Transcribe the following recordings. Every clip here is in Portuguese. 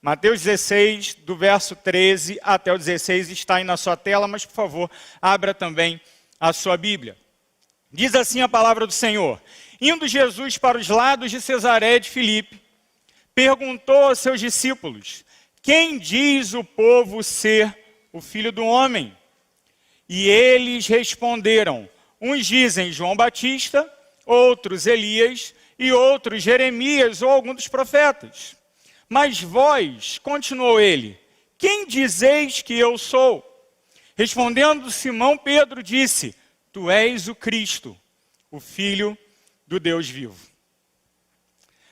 Mateus 16, do verso 13 até o 16, está aí na sua tela, mas por favor, abra também a sua Bíblia. Diz assim a palavra do Senhor: Indo Jesus para os lados de Cesareia de Filipe, perguntou aos seus discípulos: quem diz o povo ser o Filho do Homem? E eles responderam: uns dizem João Batista, outros Elias, e outros Jeremias ou algum dos profetas. Mas vós, continuou ele, quem dizeis que eu sou? Respondendo Simão Pedro disse: tu és o Cristo, o Filho do Deus vivo.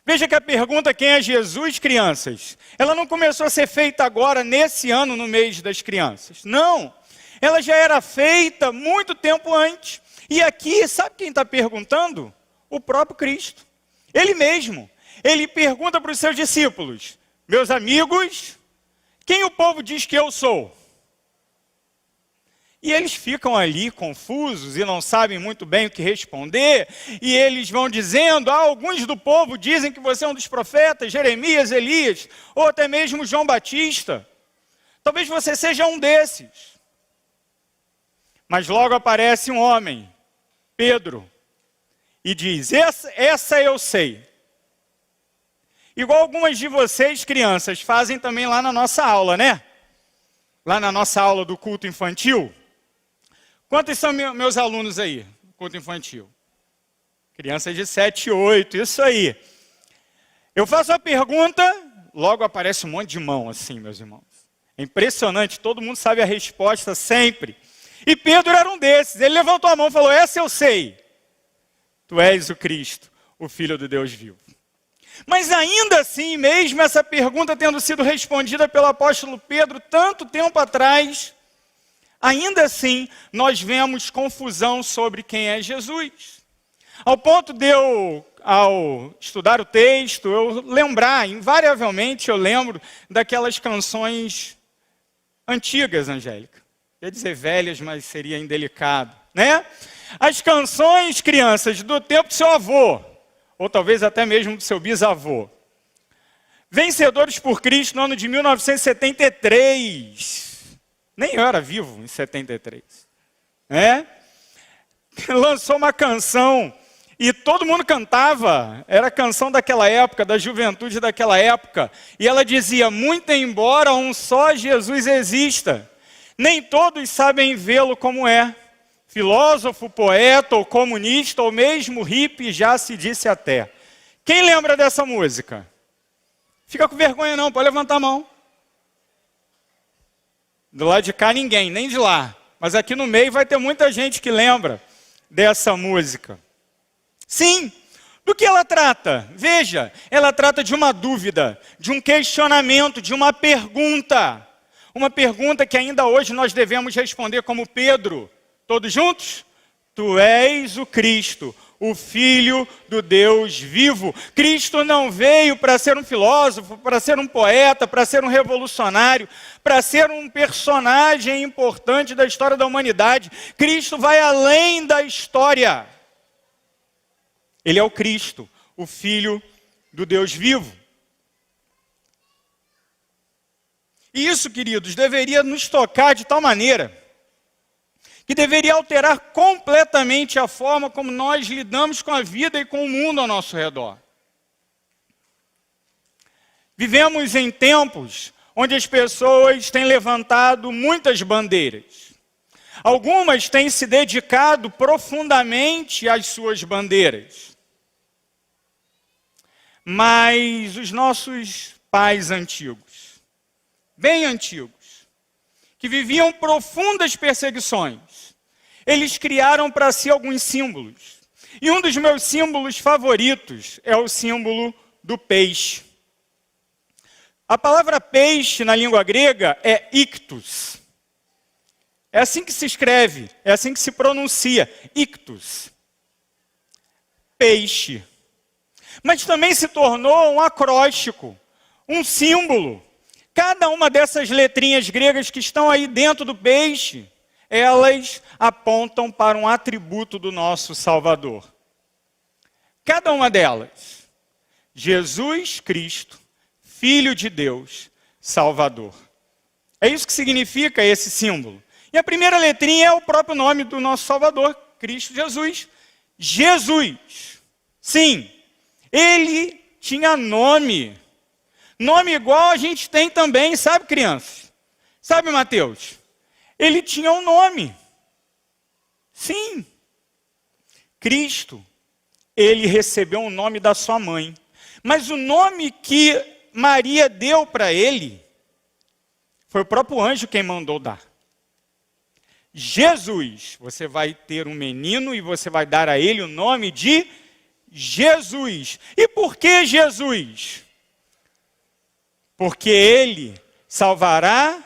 Veja que a pergunta quem é Jesus, crianças, ela não começou a ser feita agora, nesse ano, no mês das crianças. Não, ela já era feita muito tempo antes. E aqui, sabe quem está perguntando? O próprio Cristo. Ele mesmo. Ele pergunta para os seus discípulos: meus amigos, quem o povo diz que eu sou? E eles ficam ali confusos e não sabem muito bem o que responder. E eles vão dizendo: alguns do povo dizem que você é um dos profetas, Jeremias, Elias, ou até mesmo João Batista. Talvez você seja um desses. Mas logo aparece um homem, Pedro, e diz: essa eu sei. Igual algumas de vocês, crianças, fazem também lá na nossa aula, né? Lá na nossa aula do culto infantil. Quantos são meus alunos aí, culto infantil? Crianças de 7, 8, isso aí. Eu faço a pergunta, logo aparece um monte de mão assim, meus irmãos. É impressionante, todo mundo sabe a resposta sempre. E Pedro era um desses, ele levantou a mão e falou: essa eu sei. Tu és o Cristo, o Filho do Deus vivo. Mas ainda assim, mesmo essa pergunta tendo sido respondida pelo apóstolo Pedro tanto tempo atrás, ainda assim nós vemos confusão sobre quem é Jesus. Ao ponto de eu, ao estudar o texto, eu lembrar, invariavelmente eu lembro daquelas canções antigas, Angélica. Quer dizer velhas, mas seria indelicado, né? As canções, crianças, do tempo do seu avô, ou talvez até mesmo do seu bisavô. Vencedores por Cristo no ano de 1973. Nem eu era vivo em 73. Lançou uma canção e todo mundo cantava. Era a canção daquela época, da juventude daquela época. E ela dizia: muito embora um só Jesus exista, nem todos sabem vê-lo como é. Filósofo, poeta ou comunista, ou mesmo hippie, já se disse até. Quem lembra dessa música? Fica com vergonha não, pode levantar a mão. Do lado de cá ninguém, nem de lá. Mas aqui no meio vai ter muita gente que lembra dessa música. Sim, do que ela trata? Veja, ela trata de uma dúvida, de um questionamento, de uma pergunta. Uma pergunta que ainda hoje nós devemos responder como Pedro. Todos juntos? Tu és o Cristo, o Filho do Deus vivo. Cristo não veio para ser um filósofo, para ser um poeta, para ser um revolucionário, para ser um personagem importante da história da humanidade. Cristo vai além da história. Ele é o Cristo, o Filho do Deus vivo. E isso, queridos, deveria nos tocar de tal maneira que deveria alterar completamente a forma como nós lidamos com a vida e com o mundo ao nosso redor. Vivemos em tempos onde as pessoas têm levantado muitas bandeiras. Algumas têm se dedicado profundamente às suas bandeiras. Mas os nossos pais antigos, bem antigos, que viviam profundas perseguições, eles criaram para si alguns símbolos. E um dos meus símbolos favoritos é o símbolo do peixe. A palavra peixe na língua grega é ictus. É assim que se escreve, é assim que se pronuncia, ictus. Peixe. Mas também se tornou um acróstico, um símbolo. Cada uma dessas letrinhas gregas que estão aí dentro do peixe, elas apontam para um atributo do nosso Salvador. Cada uma delas. Jesus Cristo, Filho de Deus, Salvador. É isso que significa esse símbolo. E a primeira letrinha é o próprio nome do nosso Salvador, Cristo Jesus. Jesus. Sim, ele tinha nome. Nome igual a gente tem também, sabe, crianças? Sabe, Mateus? Ele tinha um nome. Sim. Cristo, ele recebeu o nome da sua mãe. Mas o nome que Maria deu para ele, foi o próprio anjo quem mandou dar. Jesus, você vai ter um menino e você vai dar a ele o nome de Jesus. E por que Jesus? Porque ele salvará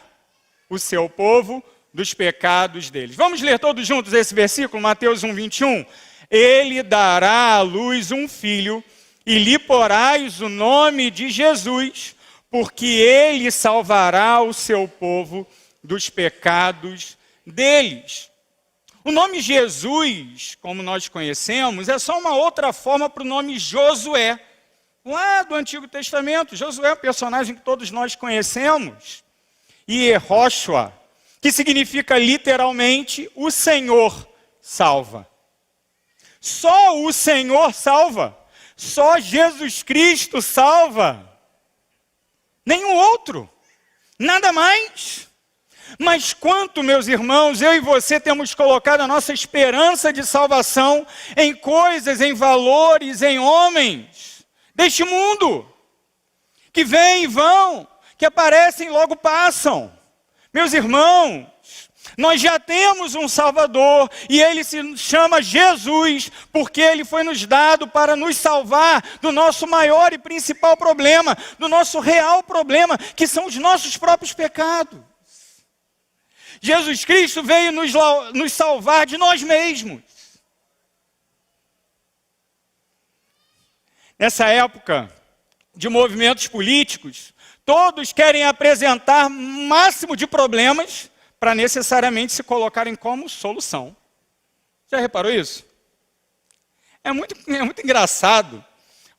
o seu povo dos pecados deles. Vamos ler todos juntos esse versículo, Mateus 1:21. Ele dará à luz um filho e lhe porás o nome de Jesus, porque ele salvará o seu povo dos pecados deles. O nome Jesus, como nós conhecemos, é só uma outra forma para o nome Josué. Lá do Antigo Testamento, Josué é um personagem que todos nós conhecemos. E Yehoshua, que significa literalmente o Senhor salva. Só o Senhor salva. Só Jesus Cristo salva. Nenhum outro. Nada mais. Mas quanto, meus irmãos, eu e você temos colocado a nossa esperança de salvação em coisas, em valores, em homens deste mundo, que vêm e vão, que aparecem e logo passam. Meus irmãos, nós já temos um Salvador, e ele se chama Jesus, porque ele foi nos dado para nos salvar do nosso maior e principal problema, do nosso real problema, que são os nossos próprios pecados. Jesus Cristo veio nos salvar de nós mesmos. Nessa época de movimentos políticos, todos querem apresentar o máximo de problemas para necessariamente se colocarem como solução. Já reparou isso? É muito engraçado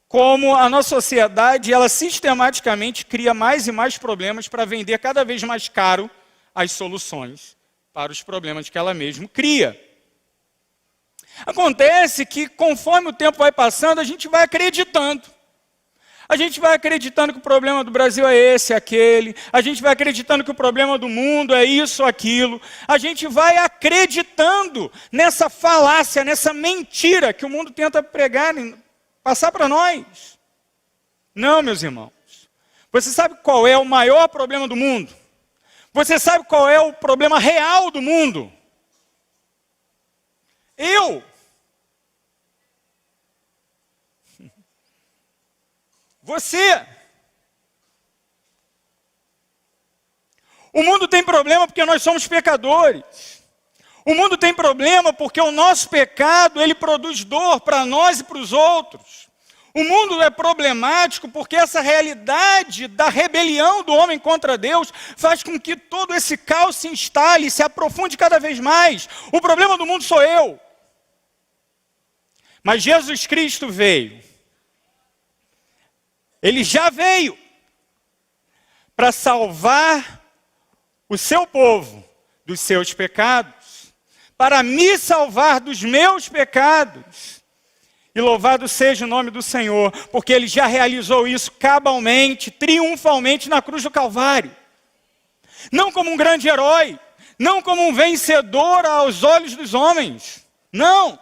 como a nossa sociedade, ela sistematicamente cria mais e mais problemas para vender cada vez mais caro as soluções para os problemas que ela mesma cria. Acontece que, conforme o tempo vai passando, a gente vai acreditando. A gente vai acreditando que o problema do Brasil é esse, aquele. A gente vai acreditando que o problema do mundo é isso, aquilo. A gente vai acreditando nessa falácia, nessa mentira que o mundo tenta pregar, passar para nós. Não, meus irmãos. Você sabe qual é o maior problema do mundo? Você sabe qual é o problema real do mundo? Você. O mundo tem problema porque nós somos pecadores. O mundo tem problema porque o nosso pecado, ele produz dor para nós e para os outros. O mundo é problemático porque essa realidade da rebelião do homem contra Deus faz com que todo esse caos se instale, se aprofunde cada vez mais. O problema do mundo sou eu. Mas Jesus Cristo veio. Ele já veio para salvar o seu povo dos seus pecados, para me salvar dos meus pecados. E louvado seja o nome do Senhor, porque Ele já realizou isso cabalmente, triunfalmente na cruz do Calvário. Não como um grande herói, não como um vencedor aos olhos dos homens. Não.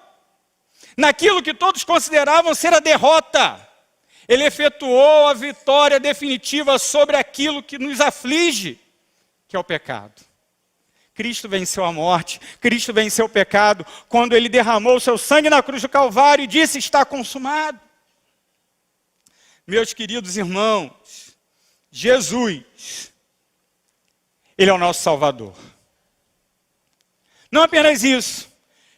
Naquilo que todos consideravam ser a derrota, Ele efetuou a vitória definitiva sobre aquilo que nos aflige, que é o pecado. Cristo venceu a morte, Cristo venceu o pecado, quando Ele derramou o seu sangue na cruz do Calvário e disse, está consumado. Meus queridos irmãos, Jesus, Ele é o nosso Salvador. Não apenas isso,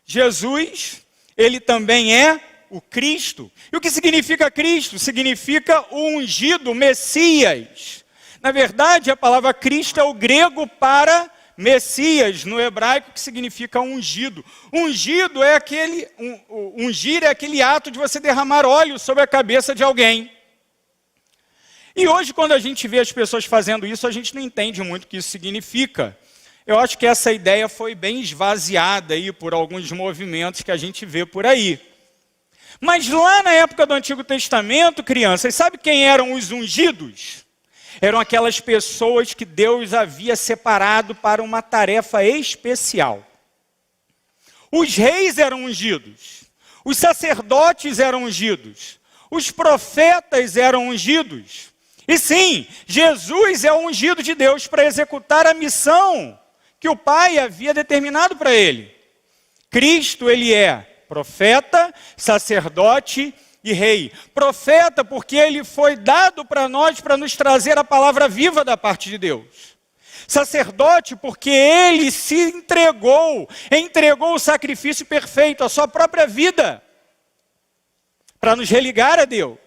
Jesus, Ele também é o Cristo. E o que significa Cristo? Significa o ungido, o Messias. Na verdade, a palavra Cristo é o grego para Messias, no hebraico, que significa ungido. Ungido é ungir é aquele ato de você derramar óleo sobre a cabeça de alguém. E hoje, quando a gente vê as pessoas fazendo isso, a gente não entende muito o que isso significa. Eu acho que essa ideia foi bem esvaziada aí por alguns movimentos que a gente vê por aí. Mas lá na época do Antigo Testamento, crianças, sabe quem eram os ungidos? Eram aquelas pessoas que Deus havia separado para uma tarefa especial. Os reis eram ungidos, os sacerdotes eram ungidos, os profetas eram ungidos. E sim, Jesus é o ungido de Deus para executar a missão que o Pai havia determinado para ele. Cristo, ele é profeta, sacerdote e rei. Profeta porque ele foi dado para nós para nos trazer a palavra viva da parte de Deus. Sacerdote porque ele se entregou o sacrifício perfeito, a sua própria vida, para nos religar a Deus.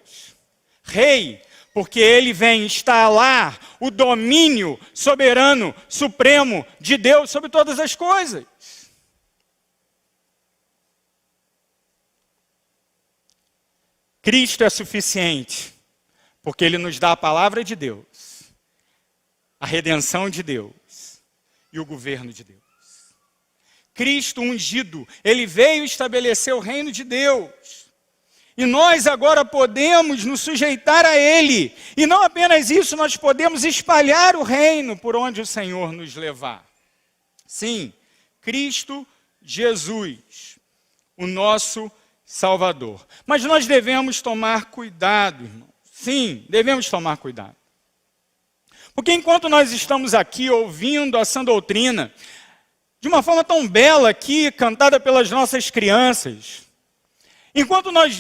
Rei porque ele vem instalar o domínio soberano, supremo de Deus sobre todas as coisas. Cristo é suficiente, porque ele nos dá a palavra de Deus, a redenção de Deus e o governo de Deus. Cristo ungido, ele veio estabelecer o reino de Deus. E nós agora podemos nos sujeitar a ele. E não apenas isso, nós podemos espalhar o reino por onde o Senhor nos levar. Sim, Cristo Jesus, o nosso Salvador. Mas nós devemos tomar cuidado, irmão. Sim, devemos tomar cuidado. Porque enquanto nós estamos aqui ouvindo a sã doutrina, de uma forma tão bela aqui, cantada pelas nossas crianças, enquanto nós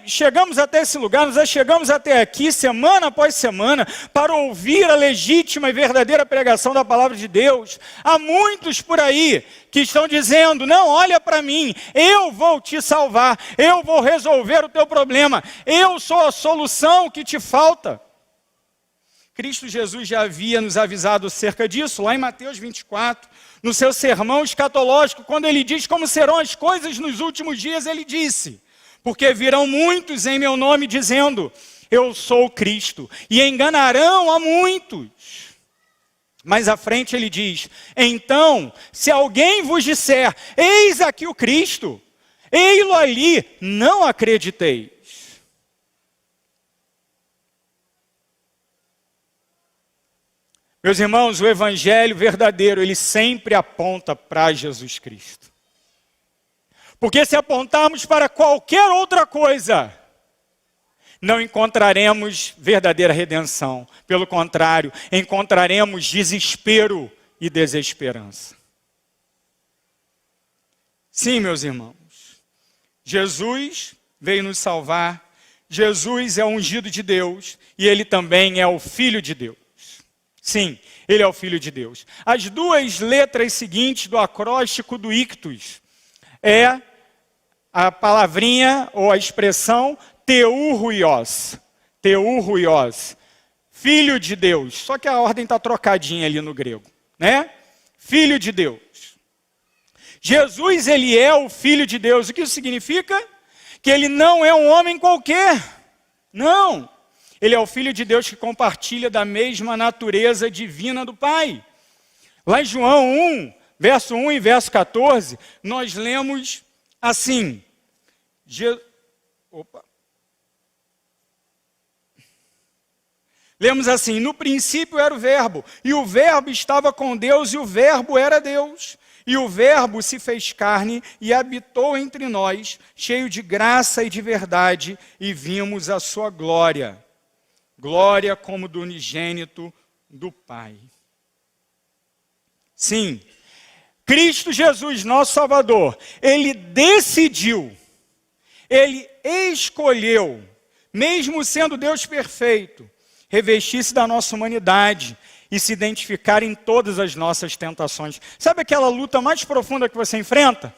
chegamos até esse lugar, nós chegamos até aqui, semana após semana, para ouvir a legítima e verdadeira pregação da palavra de Deus, há muitos por aí que estão dizendo, não, olha para mim, eu vou te salvar, eu vou resolver o teu problema, eu sou a solução que te falta. Cristo Jesus já havia nos avisado acerca disso, lá em Mateus 24, no seu sermão escatológico, quando ele diz como serão as coisas nos últimos dias, ele disse, porque virão muitos em meu nome dizendo, eu sou o Cristo, e enganarão a muitos. Mais à frente ele diz, então, se alguém vos disser, eis aqui o Cristo, ei-lo ali, não acrediteis. Meus irmãos, o evangelho verdadeiro, ele sempre aponta para Jesus Cristo. Porque se apontarmos para qualquer outra coisa, não encontraremos verdadeira redenção. Pelo contrário, encontraremos desespero e desesperança. Sim, meus irmãos, Jesus veio nos salvar, Jesus é o ungido de Deus e ele também é o Filho de Deus. Sim, ele é o Filho de Deus. As duas letras seguintes do acróstico do ictus é a palavrinha ou a expressão Theouruios. Theouruios. Filho de Deus. Só que a ordem está trocadinha ali no grego, né? Filho de Deus. Jesus, ele é o Filho de Deus. O que isso significa? Que ele não é um homem qualquer. Não. Ele é o Filho de Deus que compartilha da mesma natureza divina do Pai. Lá em João 1, verso 1 e verso 14, nós lemos assim. Lemos assim, no princípio era o verbo, e o verbo estava com Deus, e o verbo era Deus. E o verbo se fez carne e habitou entre nós, cheio de graça e de verdade, e vimos a sua glória. Glória como do unigênito do Pai. Sim, Cristo Jesus, nosso Salvador, ele decidiu, ele escolheu, mesmo sendo Deus perfeito, revestir-se da nossa humanidade e se identificar em todas as nossas tentações. Sabe aquela luta mais profunda que você enfrenta?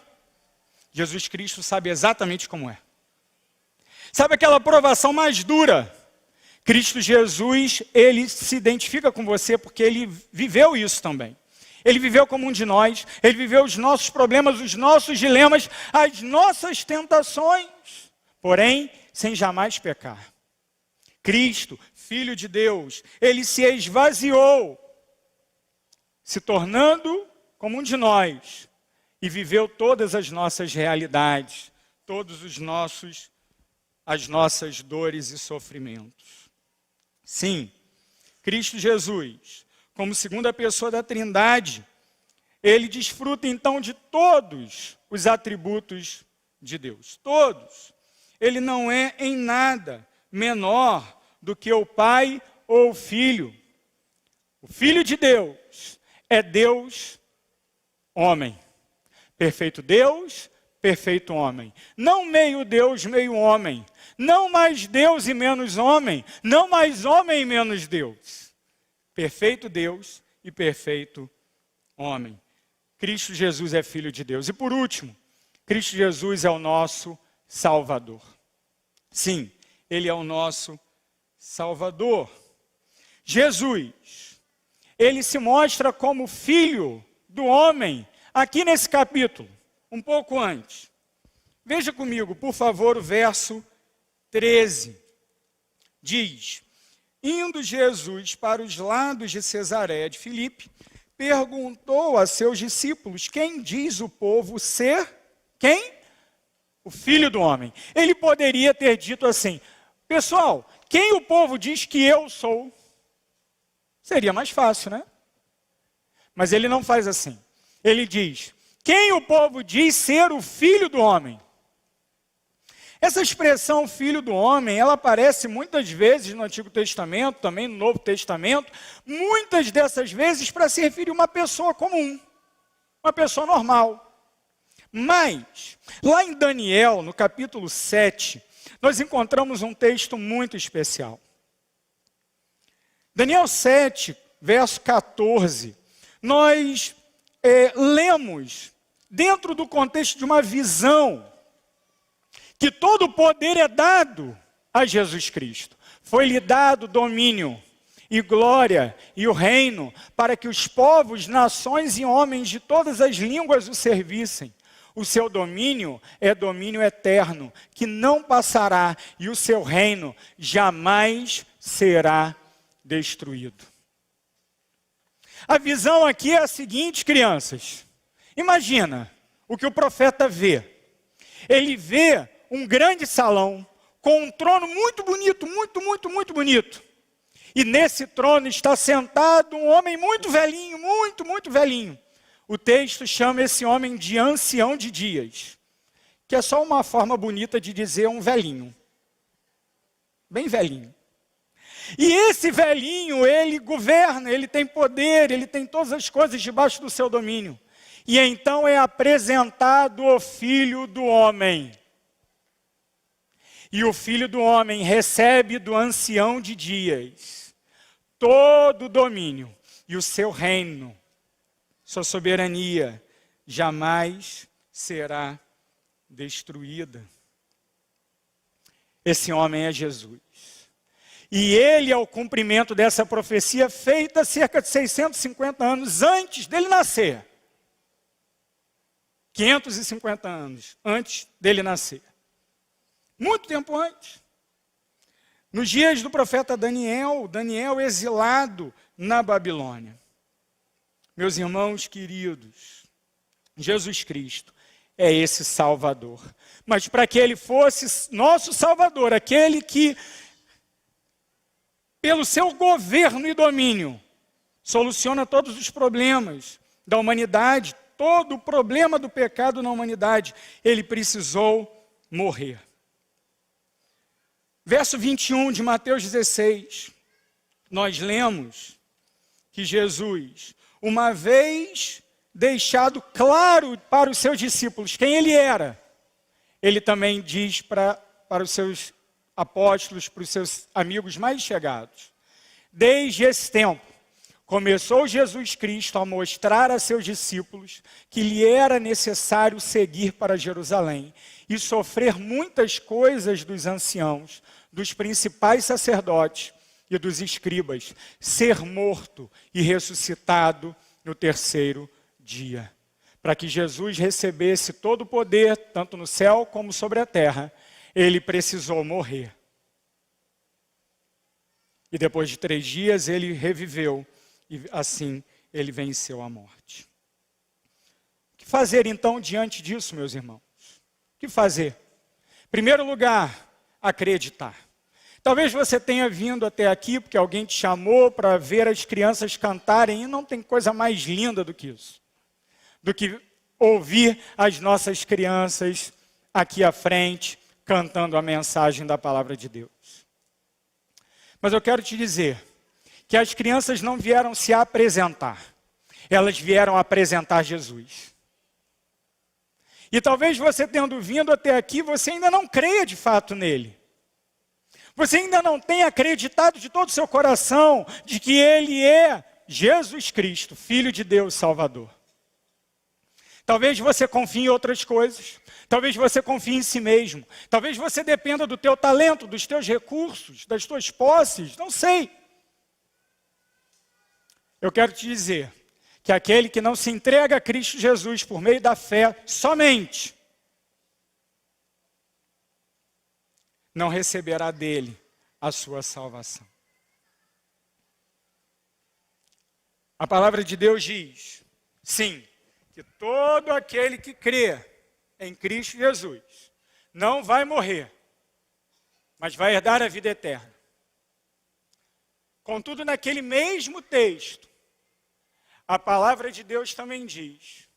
Jesus Cristo sabe exatamente como é. Sabe aquela provação mais dura? Cristo Jesus, ele se identifica com você porque ele viveu isso também. Ele viveu como um de nós, ele viveu os nossos problemas, os nossos dilemas, as nossas tentações, porém, sem jamais pecar. Cristo, Filho de Deus, ele se esvaziou, se tornando como um de nós, e viveu todas as nossas realidades, todos as nossas dores e sofrimentos. Sim, Cristo Jesus, como segunda pessoa da Trindade, ele desfruta então de todos os atributos de Deus, todos. Ele não é em nada menor do que o Pai ou o Filho. O Filho de Deus é Deus, homem. Perfeito Deus, perfeito homem. Não meio Deus, meio homem. Não mais Deus e menos homem. Não mais homem e menos Deus. Perfeito Deus e perfeito homem. Cristo Jesus é Filho de Deus. E por último, Cristo Jesus é o nosso Salvador. Sim, ele é o nosso Salvador. Jesus, ele se mostra como Filho do homem aqui nesse capítulo, um pouco antes. Veja comigo, por favor, o verso 13. Diz: indo Jesus para os lados de Cesareia de Filipe, perguntou a seus discípulos: quem diz o povo ser? Quem? O Filho do homem. Ele poderia ter dito assim: pessoal, quem o povo diz que eu sou? Seria mais fácil, né? Mas ele não faz assim. Ele diz: quem o povo diz ser o Filho do homem? Essa expressão Filho do homem, ela aparece muitas vezes no Antigo Testamento, também no Novo Testamento, muitas dessas vezes para se referir a uma pessoa comum, uma pessoa normal. Mas, lá em Daniel, no capítulo 7, nós encontramos um texto muito especial. Daniel 7, verso 14, nós lemos, dentro do contexto de uma visão, que todo o poder é dado a Jesus Cristo. Foi-lhe dado domínio e glória e o reino, para que os povos, nações e homens de todas as línguas o servissem. O seu domínio é domínio eterno, que não passará, e o seu reino jamais será destruído. A visão aqui é a seguinte, crianças. Imagina o que o profeta vê. Ele vê um grande salão com um trono muito bonito, muito bonito. E nesse trono está sentado um homem muito velhinho, muito velhinho. O texto chama esse homem de ancião de dias, que é só uma forma bonita de dizer um velhinho. Bem velhinho. E esse velhinho, ele governa, ele tem poder, ele tem todas as coisas debaixo do seu domínio. E então é apresentado o Filho do homem. E o Filho do homem recebe do ancião de dias todo o domínio e o seu reino, sua soberania, jamais será destruída. Esse homem é Jesus. E ele é o cumprimento dessa profecia feita cerca de 650 anos antes dele nascer. 550 anos antes dele nascer. Muito tempo antes. Nos dias do profeta Daniel, Daniel exilado na Babilônia. Meus irmãos queridos, Jesus Cristo é esse Salvador. Mas para que ele fosse nosso Salvador, aquele que, pelo seu governo e domínio, soluciona todos os problemas da humanidade, todo o problema do pecado na humanidade, ele precisou morrer. Verso 21 de Mateus 16, nós lemos que Jesus, uma vez deixado claro para os seus discípulos quem ele era, ele também diz para os seus apóstolos, para os seus amigos mais chegados: desde esse tempo, começou Jesus Cristo a mostrar a seus discípulos que lhe era necessário seguir para Jerusalém e sofrer muitas coisas dos anciãos, dos principais sacerdotes e dos escribas, ser morto e ressuscitado no terceiro dia. Para que Jesus recebesse todo o poder, tanto no céu como sobre a terra, ele precisou morrer. E depois de 3 dias ele reviveu e assim ele venceu a morte. O que fazer então diante disso, meus irmãos? O que fazer? Em primeiro lugar, acreditar. Talvez você tenha vindo até aqui porque alguém te chamou para ver as crianças cantarem, e não tem coisa mais linda do que isso. Do que ouvir as nossas crianças aqui à frente, cantando a mensagem da palavra de Deus. Mas eu quero te dizer que as crianças não vieram se apresentar, elas vieram apresentar Jesus. E talvez você tendo vindo até aqui, você ainda não creia de fato nele. Você ainda não tenha acreditado de todo o seu coração de que ele é Jesus Cristo, Filho de Deus, Salvador. Talvez você confie em outras coisas. Talvez você confie em si mesmo. Talvez você dependa do teu talento, dos teus recursos, das tuas posses. Não sei. Eu quero te dizer que aquele que não se entrega a Cristo Jesus por meio da fé somente, não receberá dele a sua salvação. A palavra de Deus diz, sim, que todo aquele que crê em Cristo Jesus não vai morrer, mas vai herdar a vida eterna. Contudo, naquele mesmo texto, a palavra de Deus também diz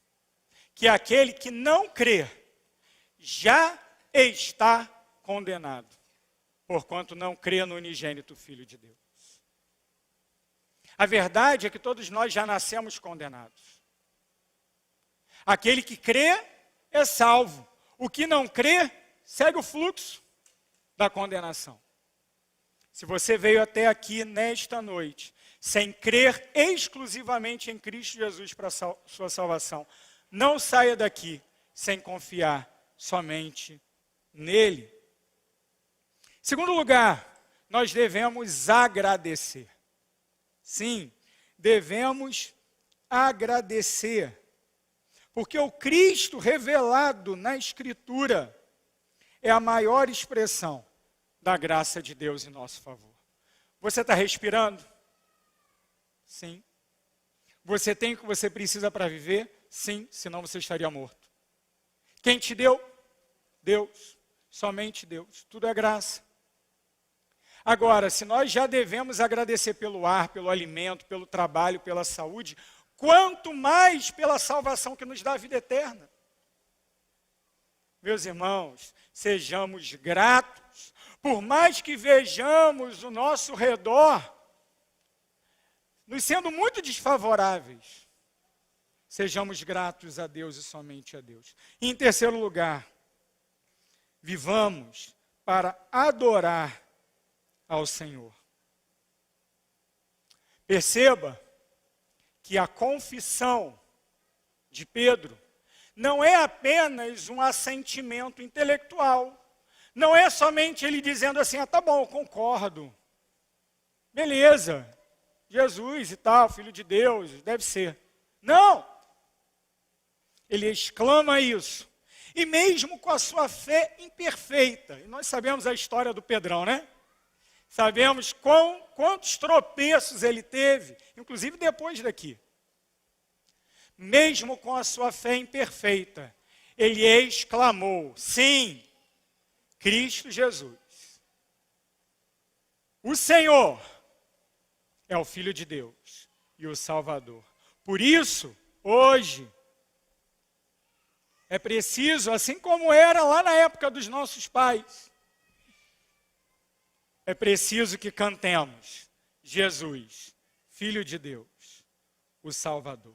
que aquele que não crê já está condenado, porquanto não crê no unigênito Filho de Deus. A verdade é que todos nós já nascemos condenados. Aquele que crê é salvo. O que não crê, segue o fluxo da condenação. Se você veio até aqui nesta noite, sem crer exclusivamente em Cristo Jesus para a sua salvação, não saia daqui sem confiar somente nele. Em segundo lugar, nós devemos agradecer. Sim, devemos agradecer. Porque o Cristo revelado na Escritura é a maior expressão da graça de Deus em nosso favor. Você está respirando? Sim. Você tem o que você precisa para viver? Sim, senão você estaria morto. Quem te deu? Deus. Somente Deus. Tudo é graça. Agora, se nós já devemos agradecer pelo ar, pelo alimento, pelo trabalho, pela saúde, quanto mais pela salvação que nos dá a vida eterna. Meus irmãos, sejamos gratos, por mais que vejamos o nosso redor, nos sendo muito desfavoráveis, sejamos gratos a Deus e somente a Deus. E em terceiro lugar, vivamos para adorar ao Senhor. Perceba que a confissão de Pedro não é apenas um assentimento intelectual. Não é somente ele dizendo assim, tá bom, eu concordo. Beleza, Jesus e tal, Filho de Deus, deve ser. Não! Ele exclama isso. E mesmo com a sua fé imperfeita, e nós sabemos a história do Pedrão, né? Sabemos quantos tropeços ele teve, inclusive depois daqui. Mesmo com a sua fé imperfeita, ele exclamou, sim, Cristo Jesus, o Senhor é o Filho de Deus e o Salvador. Por isso, hoje, é preciso, assim como era lá na época dos nossos pais, é preciso que cantemos Jesus, Filho de Deus, o Salvador.